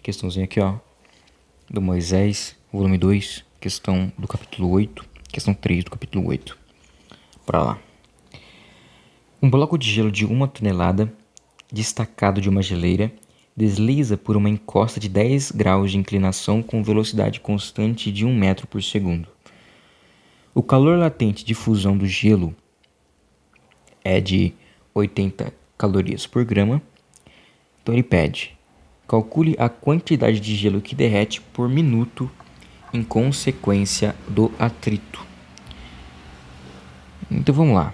Questãozinha aqui, ó, do Moisés, volume 2, questão do capítulo 8, questão 3 do capítulo 8. Para lá. Um bloco de gelo de 1 tonelada, destacado de uma geleira, desliza por uma encosta de 10 graus de inclinação com velocidade constante de 1 metro por segundo. O calor latente de fusão do gelo é de 80 calorias por grama. Então ele pede: calcule a quantidade de gelo que derrete por minuto em consequência do atrito. Então vamos lá.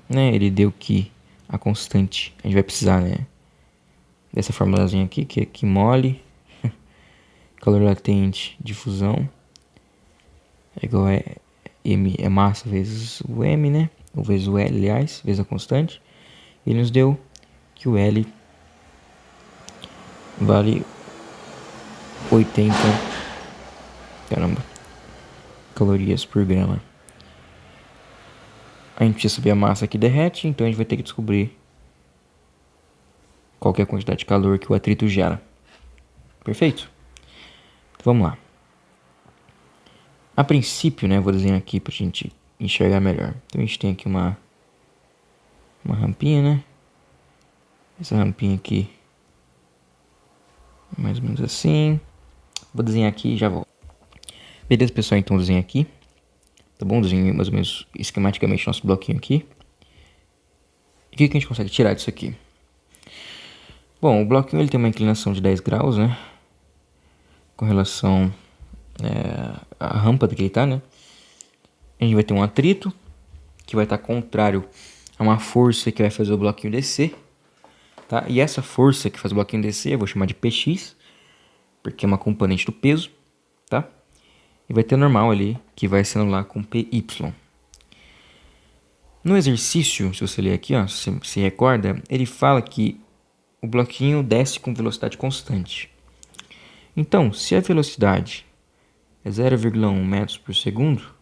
Ele deu que a constante, a gente vai precisar, dessa formulazinha aqui, que é Q mole, calor latente de fusão, é igual a M, é massa vezes o M, ou vezes o L, aliás, vezes a constante. Ele nos deu que o L vale 80 calorias por grama. A gente precisa saber a massa que derrete, então a gente vai ter que descobrir qual que é a quantidade de calor que o atrito gera. Perfeito? Então, vamos lá. A princípio, vou desenhar aqui pra gente enxergar melhor. Então a gente tem aqui uma rampinha, Essa rampinha aqui, mais ou menos assim. Vou desenhar aqui e já volto. Beleza, pessoal, então desenho aqui. Tá bom? Desenho mais ou menos esquematicamente nosso bloquinho aqui. E o que a gente consegue tirar disso aqui? Bom, o bloquinho ele tem uma inclinação de 10 graus, com relação à rampa que ele tá, A gente vai ter um atrito, que vai estar contrário a uma força que vai fazer o bloquinho descer, tá? E essa força que faz o bloquinho descer, eu vou chamar de Px, porque é uma componente do peso, tá? E vai ter normal ali, que vai se anular com Py. No exercício, se você ler aqui, ó, se recorda, ele fala que o bloquinho desce com velocidade constante. Então, se a velocidade é 0,1 metros por segundo,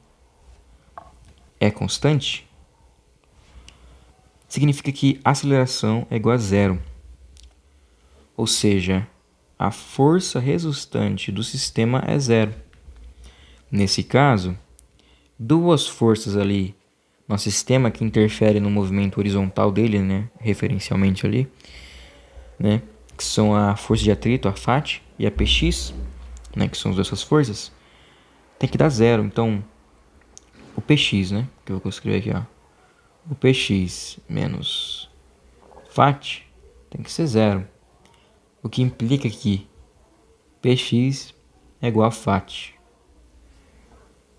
é constante, significa que a aceleração é igual a zero. Ou seja, a força resultante do sistema é zero. Nesse caso, duas forças ali no sistema que interferem no movimento horizontal dele, referencialmente ali, que são a força de atrito, a Fat, e a Px, que são as duas forças, tem que dar zero. Então, o Px, que eu vou escrever aqui, ó, o Px menos Fat tem que ser zero, o que implica que Px é igual a Fat.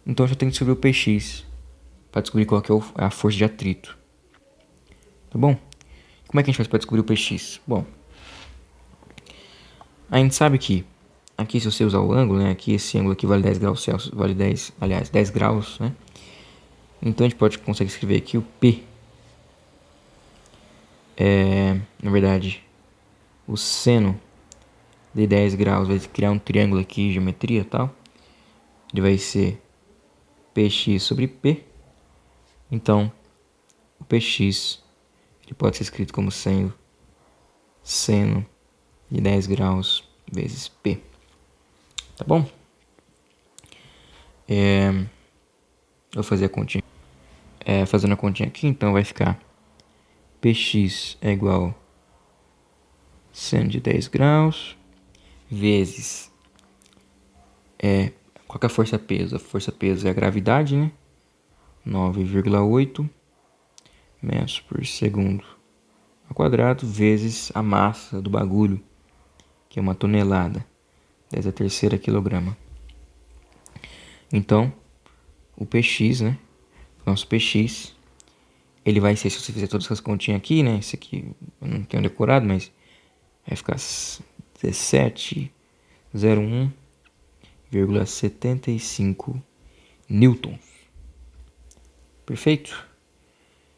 Então, eu já tenho que descobrir o Px para descobrir qual que é a força de atrito. Tá bom? Como é que a gente faz para descobrir o Px? Bom, a gente sabe que aqui, se você usar o ângulo, aqui esse ângulo aqui vale 10 graus Celsius, vale 10 graus, Então a gente consegue escrever aqui o P. Na verdade, o seno de 10 graus vai criar um triângulo aqui, geometria e tal. Ele vai ser Px sobre P. Então, o Px ele pode ser escrito como sendo seno de 10 graus vezes P. Tá bom? Vou fazer a continha. Fazendo a continha aqui, então vai ficar Px é igual a seno de 10 graus vezes qual que é a força-peso? A força-peso é a gravidade, 9,8 metros por segundo ao quadrado vezes a massa do bagulho, que é 1 tonelada, 10 a terceira quilograma. Então, o Px, nosso Px, ele vai ser, se você fizer todas essas continhas aqui, esse aqui eu não tenho decorado, mas vai ficar 17,01,75 newtons. Perfeito?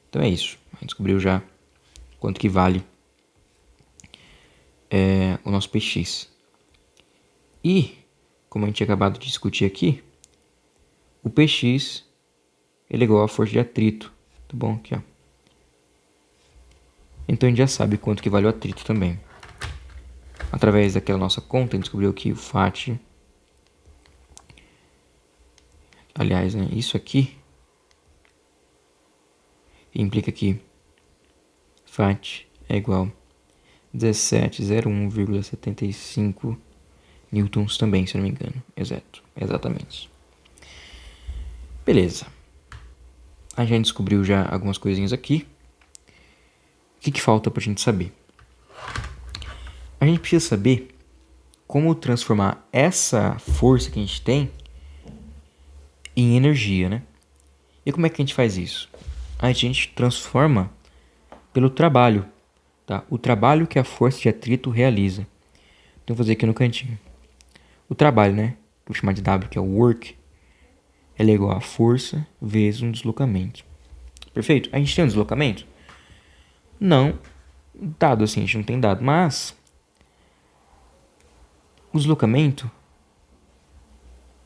Então é isso. A gente descobriu já quanto que vale o nosso Px. E, como a gente tinha acabado de discutir aqui, o Px ele é igual à força de atrito. Tá bom? Aqui, ó. Então a gente já sabe quanto que vale o atrito também. Através daquela nossa conta, a gente descobriu que o FAT... Aliás, né, isso aqui implica que FAT é igual a 1701,75 newtons também, se eu não me engano. Exatamente. Beleza. A gente descobriu já algumas coisinhas aqui. O que falta pra gente saber? A gente precisa saber como transformar essa força que a gente tem em energia, né? E como é que a gente faz isso? A gente transforma pelo trabalho, tá? O trabalho que a força de atrito realiza. Então, vou fazer aqui no cantinho. O trabalho, né? Vou chamar de W, que é o work. Ele é igual a força vezes um deslocamento. Perfeito? A gente tem um deslocamento? Não. Dado assim, a gente não tem dado. Mas o deslocamento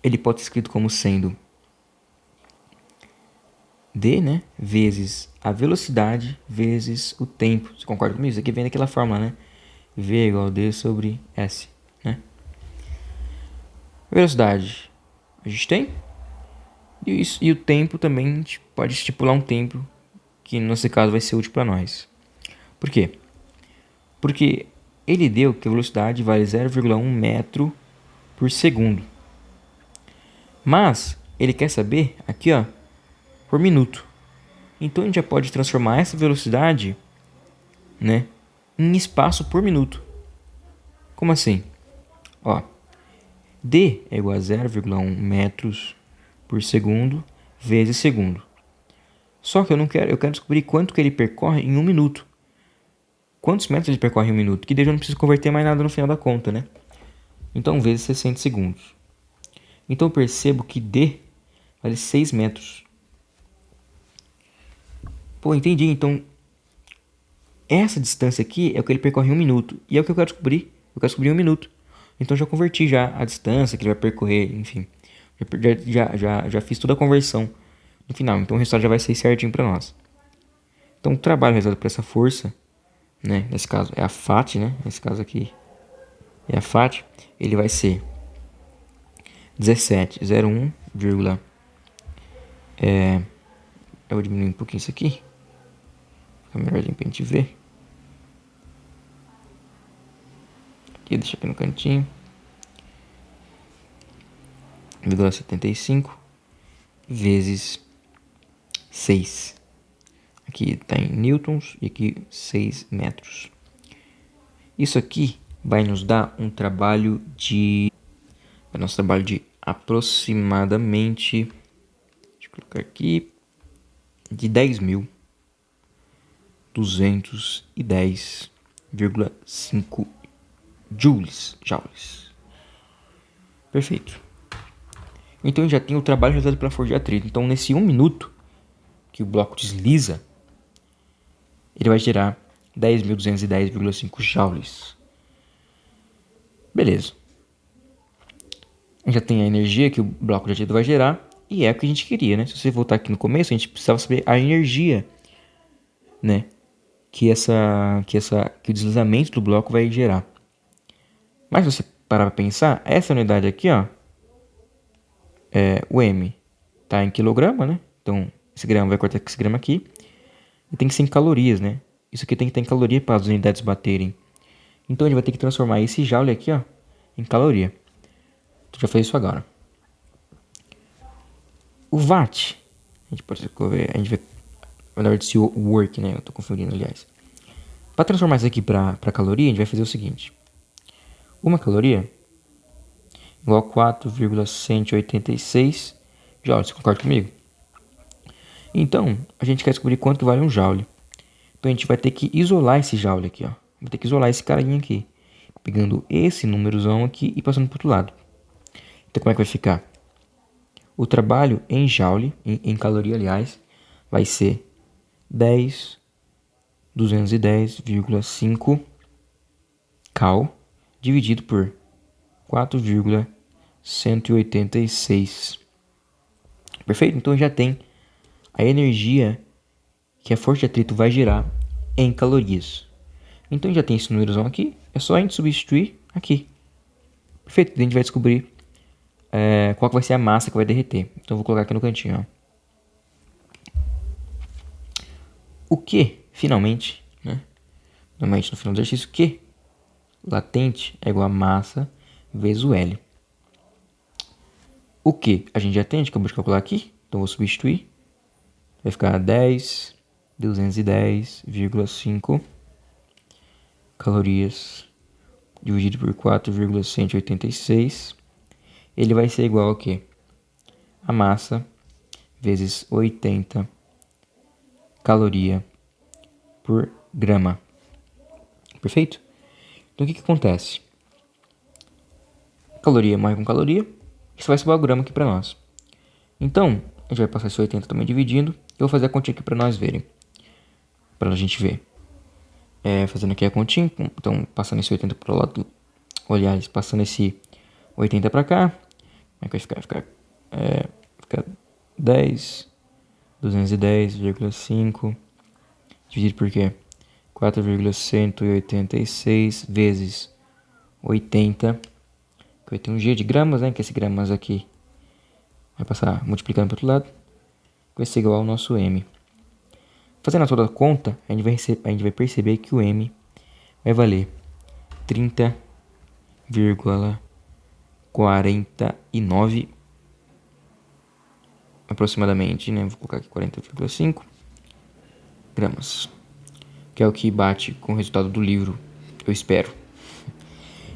ele pode ser escrito como sendo D, né? Vezes a velocidade vezes o tempo. Você concorda comigo? Isso aqui vem daquela fórmula, né? V é igual a D sobre S, né? Velocidade a gente tem. E o tempo também, a gente pode estipular um tempo que nesse caso vai ser útil para nós. Por quê? Porque ele deu que a velocidade vale 0,1 metro por segundo. Mas ele quer saber aqui, ó, por minuto. Então a gente já pode transformar essa velocidade, né, em espaço por minuto. Como assim? Ó, D é igual a 0,1 metros por segundo vezes segundo. Só que eu quero descobrir quanto que ele percorre em um minuto. Quantos metros ele percorre em um minuto? Que daí eu não preciso converter mais nada no final da conta, né? Então, vezes 60 segundos. Então eu percebo que D vale 6 metros. Pô, entendi. Então, essa distância aqui é o que ele percorre em um minuto. E é o que eu quero descobrir. Eu quero descobrir em um minuto. Então já converti já a distância que ele vai percorrer, enfim. Já fiz toda a conversão no final. Então o resultado já vai ser certinho para nós. Então o trabalho realizado por essa força, né? Nesse caso é a FAT, né? Nesse caso aqui é a FAT. Ele vai ser 1701, eu vou diminuir um pouquinho isso aqui. Fica melhorzinho pra gente ver. Aqui, deixa aqui no cantinho. 0,75 vezes 6. Aqui está em newtons e aqui 6 metros. Isso aqui vai nos dar um trabalho de... aproximadamente... Deixa eu colocar aqui... de 10.210,5 joules. Perfeito. Então já tem o trabalho realizado pela força de atrito. Então nesse 1 minuto que o bloco desliza, ele vai gerar 10.210,5 joules. Beleza. A gente já tem a energia que o bloco de atrito vai gerar e é o que a gente queria, né? Se você voltar aqui no começo, a gente precisava saber a energia, né? Que o deslizamento do bloco vai gerar. Mas se você parar para pensar, essa unidade aqui, ó, o M tá em quilograma, né? Então esse grama vai cortar com esse grama aqui e tem que ser em calorias, né? Isso aqui tem que estar em caloria para as unidades baterem. Então a gente vai ter que transformar esse joule aqui, ó, em caloria. Tu já fez isso agora. O watt, a gente vai, na verdade, se o work, né? Eu tô confundindo, aliás. Para transformar isso aqui para caloria, a gente vai fazer o seguinte. Uma caloria igual a 4,186 joules. Você concorda comigo? Então, a gente quer descobrir quanto que vale um joule. Então a gente vai ter que isolar esse joule aqui, ó. Vai ter que isolar esse carinha aqui. Pegando esse númerozão aqui e passando para o outro lado. Então como é que vai ficar? O trabalho em joule, em caloria, aliás, vai ser 10.210,5 cal dividido por 4,186. Perfeito? Então já tem a energia que a força de atrito vai gerar em calorias. Então a gente já tem esse númerozão aqui, é só a gente substituir aqui. Perfeito, a gente vai descobrir qual que vai ser a massa que vai derreter. Então eu vou colocar aqui no cantinho, ó. O Q, finalmente, né? Normalmente no final do exercício, Q latente é igual a massa vezes o L. O Q a gente já tem, a gente acabou de calcular aqui, então eu vou substituir. Vai ficar 10.210,5 calorias dividido por 4,186. Ele vai ser igual ao quê? A massa vezes 80 caloria por grama. Perfeito? Então o que acontece? Caloria morre com caloria. Isso vai sobrar o grama aqui para nós. Então, a gente vai passar esse 80 também dividindo. Eu vou fazer a continha aqui para nós verem. Para a gente ver. Fazendo aqui a continha. Então, passando esse 80 para o lado. Aliás, passando esse 80 para cá. Como é que vai ficar? Fica 10.210,5 dividido por quê? 4,186 vezes 80. Que vai ter um G de gramas, né? Que esse gramas aqui vai passar multiplicando para o outro lado. Vai ser igual ao nosso M. Fazendo toda a conta, a gente vai perceber que o M vai valer 30,49 aproximadamente, né? Vou colocar aqui 40,5 gramas. Que é o que bate com o resultado do livro, eu espero.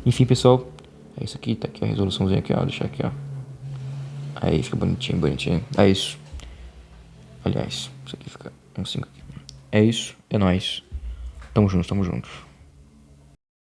Enfim, pessoal, é isso aqui, tá aqui a resoluçãozinha aqui, ó, vou deixar aqui, ó. Aí fica bonitinho, bonitinho. É isso. Aliás, isso aqui fica um 5 aqui. É isso, é nóis. Tamo junto, tamo junto.